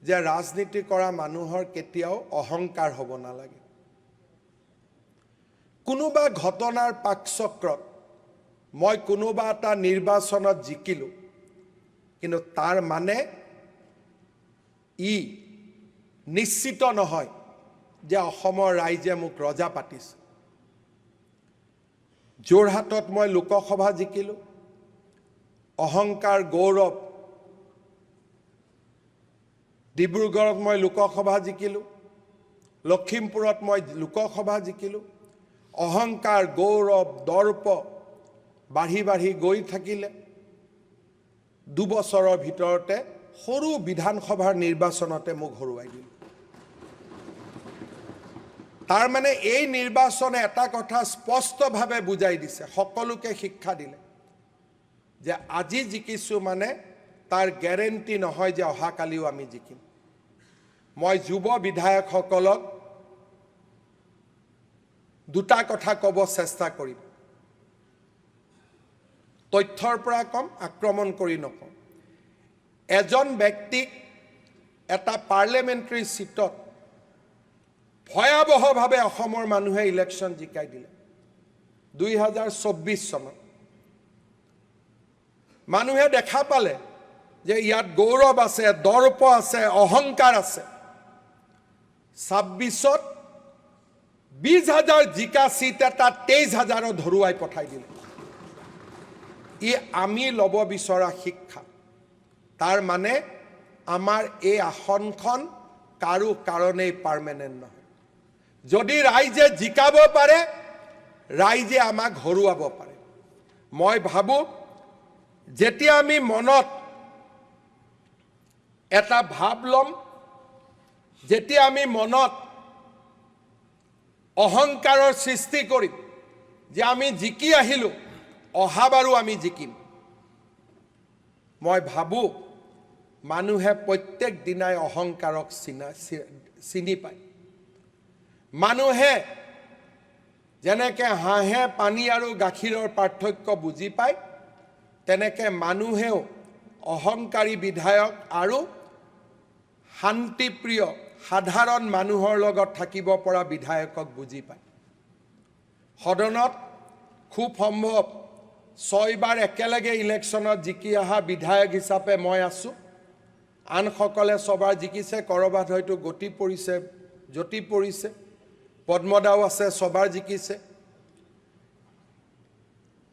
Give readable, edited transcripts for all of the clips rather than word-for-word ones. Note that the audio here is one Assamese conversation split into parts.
যে ৰাজনীতি কৰা মানুহৰ কেতিয়াও অহংকাৰ হ'ব নালাগে। কোনোবা ঘটনাৰ পাকচক্ৰত মই কোনোবা এটা নিৰ্বাচনত জিকিলোঁ, কিন্তু তাৰ মানে ই নিশ্চিত নহয় যে অসমৰ ৰাইজে মোক ৰজা পাতিছে। যোৰহাটত মই লোকসভা জিকিলোঁ, অহংকাৰ গৌৰৱ। ডিব্ৰুগড়ত মই লোকসভা জিকিলোঁ, লখিমপুৰত মই লোকসভা জিকিলোঁ। অহংকাৰ গৌৰৱ দৰ্প বাঢ়ি বাঢ়ি গৈ থাকিলে 2 বছৰৰ ভিতৰতে সৰু বিধানসভাৰ নিৰ্বাচনতে মোক হৰুৱাই দিল। তাৰ মানে এই নিৰ্বাচনে এটা কথা স্পষ্টভাৱে বুজাই দিছে, সকলোকে শিক্ষা দিলে যে আজি জিকিছোঁ মানে তাৰ গ্যাৰেণ্টি নহয় যে অহাকালিও আমি জিকিম। মই যুৱ বিধায়কসকলক দুটা কথা ক'ব চেষ্টা কৰিম। তথ্যৰ পৰা কম, আক্ৰমণ কৰি নকওঁ। এজন ব্যক্তিক এটা পাৰ্লিয়ামেণ্টাৰী সিটত ভয়াৱহভাৱে অসমৰ মানুহে ইলেকশ্যন জিকাই দিলে 2024 চনত। মানুহে দেখা পালে যে ইয়াত গৌৰৱ আছে, দৰ্প আছে, অহংকাৰ আছে। 26ত 20,000 জিকা সিট এটা 23,000 ধৰুৱাই পঠাই দিলে। ই আমি ল'ব বিচৰা শিক্ষা। তাৰ মানে আমাৰ এই আসনখন কাৰো কাৰণেই পাৰ্মানেণ্ট নহয়। যদি ৰাইজে জিকাব পাৰে, ৰাইজে আমাক হৰুৱাব পাৰে। মই ভাবোঁ যেতিয়া আমি মনত এটা ভাৱ ল'ম, যেতিয়া আমি মনত অহংকাৰৰ সৃষ্টি কৰিম যে আমি জিকি আহিলোঁ, অহাবাৰো আমি জিকিম, মই ভাবোঁ মানুহে প্ৰত্যেক দিনাই অহংকাৰক চিনি পায়। মানুহে যেনেকৈ হাঁহে পানী আৰু গাখীৰৰ পাৰ্থক্য বুজি পায়, তেনেকৈ মানুহেও অহংকাৰী বিধায়ক আৰু শান্তিপ্ৰিয় সাধাৰণ মানুহৰ লগত থাকিব পৰা বিধায়কক বুজি পায়। সদনত খুব সম্ভৱ 6 বাৰ একেলগে ইলেকশ্যনত জিকি অহা বিধায়ক হিচাপে মই আছোঁ। আনসকলে 6 বাৰ জিকিছে, ক'ৰবাত হয়তো গতি পৰিছে, জ্যোতি পৰিছে। পদ্মদাও আছে, 6 বাৰ জিকিছে।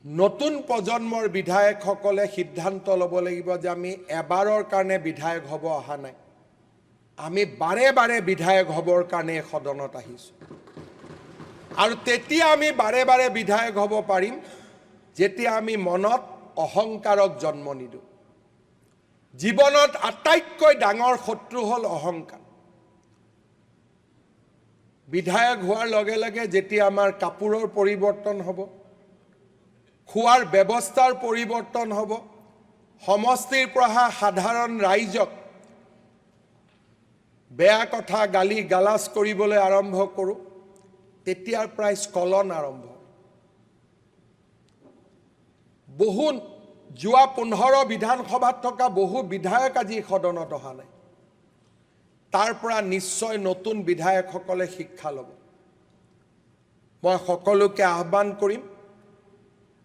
নতুন প্ৰজন্মৰ বিধায়কসকলে সিদ্ধান্ত ল'ব লাগিব যে আমি এবাৰৰ কাৰণে বিধায়ক হ'ব অহা নাই, আমি বাৰে বাৰে বিধায়ক হ'বৰ কাৰণে সদনত আহিছোঁ। আৰু তেতিয়া আমি বাৰে বাৰে বিধায়ক হ'ব পাৰিম যেতিয়া আমি মনত অহংকাৰক জন্ম নিদিওঁ। জীৱনত আটাইতকৈ ডাঙৰ শত্ৰু হ'ল অহংকাৰ। বিধায়ক হোৱাৰ লগে লগে যেতিয়া আমাৰ কাপোৰৰ পৰিৱৰ্তন হ'ব, খোৱাৰ ব্যৱস্থাৰ পৰিৱৰ্তন হ'ব, সমষ্টিৰ পৰা সাধাৰণ ৰাইজক বেয়া কথা গালি গালাজ কৰিবলৈ আৰম্ভ কৰোঁ, তেতিয়াৰ পৰাই স্খলন আৰম্ভ। যোৱা 15 বিধানসভাত থকা বহু বিধায়ক আজি সদনত অহা নাই। তাৰ পৰা নিশ্চয় নতুন বিধায়কসকলে শিক্ষা ল'ব। মই সকলোকে আহ্বান কৰিম,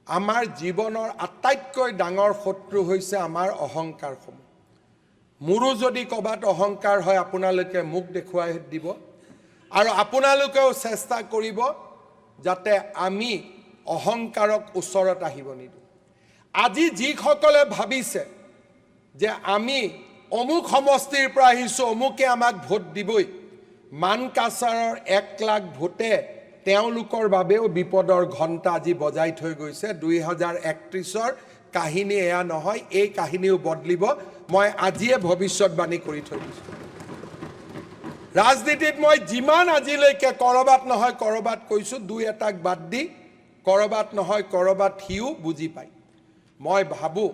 আমাৰ জীৱনৰ আটাইতকৈ ডাঙৰ শত্ৰু হৈছে আমাৰ অহংকাৰসমূহ। মোৰো যদি ক'ৰবাত অহংকাৰ হয়, আপোনালোকে মোক দেখুৱাই দিব আৰু আপোনালোকেও চেষ্টা কৰিব যাতে আমি অহংকাৰক ওচৰত আহিব নিদিওঁ। আজি যিসকলে ভাবিছে যে আমি অমুক সমষ্টিৰ পৰা আহিছোঁ, অমুকে আমাক ভোট দিবই, মানকাছাৰৰ 1 লাখ ভোটে তেওঁলোকৰ বাবেও বিপদৰ ঘণ্টা আজি বজাই থৈ গৈছে। 2031ৰ কাহিনী এয়া নহয়, এই কাহিনীও বদলিব। মই আজিয়ে ভৱিষ্যতবাণী কৰি থৈ দিছোঁ। ৰাজনীতিত মই যিমান আজিলৈকে ক'ৰবাত নহয় ক'ৰবাত কৈছোঁ, 2-এটাক বাদ দি ক'ৰবাত নহয় ক'ৰবাত সিও বুজি পায়। মই ভাবোঁ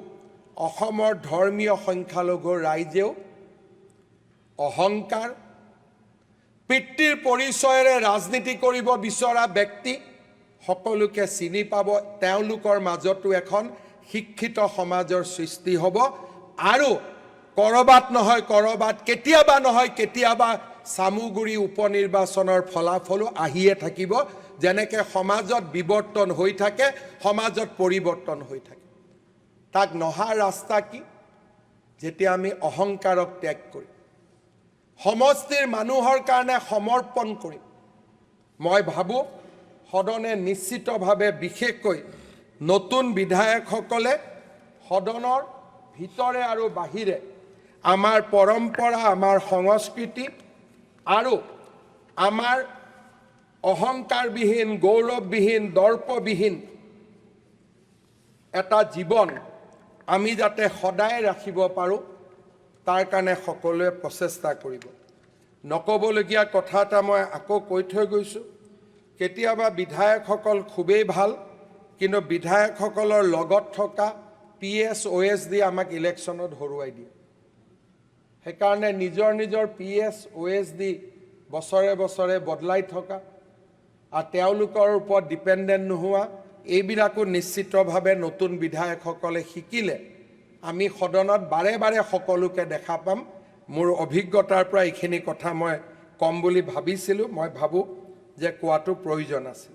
অসমৰ ধৰ্মীয় সংখ্যালঘু ৰাইজেও অহংকাৰ, পিতৃৰ পৰিচয়েৰে ৰাজনীতি কৰিব বিচৰা ব্যক্তি সকলোকে চিনি পাব। তেওঁলোকৰ মাজতো এখন শিক্ষিত সমাজৰ সৃষ্টি হ'ব আৰু কৰবাত নহয় কৰবাত, কেতিয়াবা নহয় কেতিয়াবা চামুগুৰি উপনিৰ্বাচনৰ ফলাফলো আহিয়ে থাকিব। যেনেকৈ সমাজত বিৱৰ্তন হৈ থাকে, সমাজত পৰিৱৰ্তন হৈ থাকে। তাক নহা ৰাস্তা কি? যেতিয়া আমি অহংকাৰক ত্যাগ কৰিম, সমষ্টিৰ মানুহৰ কাৰণে সমৰ্পণ কৰিম। মই ভাবোঁ সদনে নিশ্চিতভাৱে, বিশেষকৈ নতুন বিধায়কসকলে সদনৰ ভিতৰে আৰু বাহিৰে আমাৰ পৰম্পৰা, আমাৰ সংস্কৃতি আৰু আমাৰ অহংকাৰবিহীন, গৌৰৱবিহীন, দৰ্পবিহীন এটা জীৱন আমি যাতে সদায় ৰাখিব পাৰোঁ, তাৰ কাৰণে সকলোৱে প্ৰচেষ্টা কৰিব। নক'বলগীয়া কথা এটা মই আকৌ কৈ থৈ গৈছোঁ, কেতিয়াবা বিধায়কসকল খুবেই ভাল, কিন্তু বিধায়কসকলৰ লগত থকা PS, OSD আমাক ইলেকশ্যনত হৰুৱাই দিয়ে। সেইকাৰণে নিজৰ নিজৰ PS, OSD বছৰে বছৰে বদলাই থকা আৰু তেওঁলোকৰ ওপৰত ডিপেণ্ডেণ্ট নোহোৱা, এইবিলাকো নিশ্চিতভাৱে নতুন বিধায়কসকলে শিকিলে আমি সদনত বাৰে বাৰে সকলোকে দেখা পাম। মোৰ অভিজ্ঞতাৰ পৰা এইখিনি কথা মই ক'ম বুলি ভাবিছিলোঁ। মই ভাবোঁ যে কোৱাটো প্ৰয়োজন আছিল।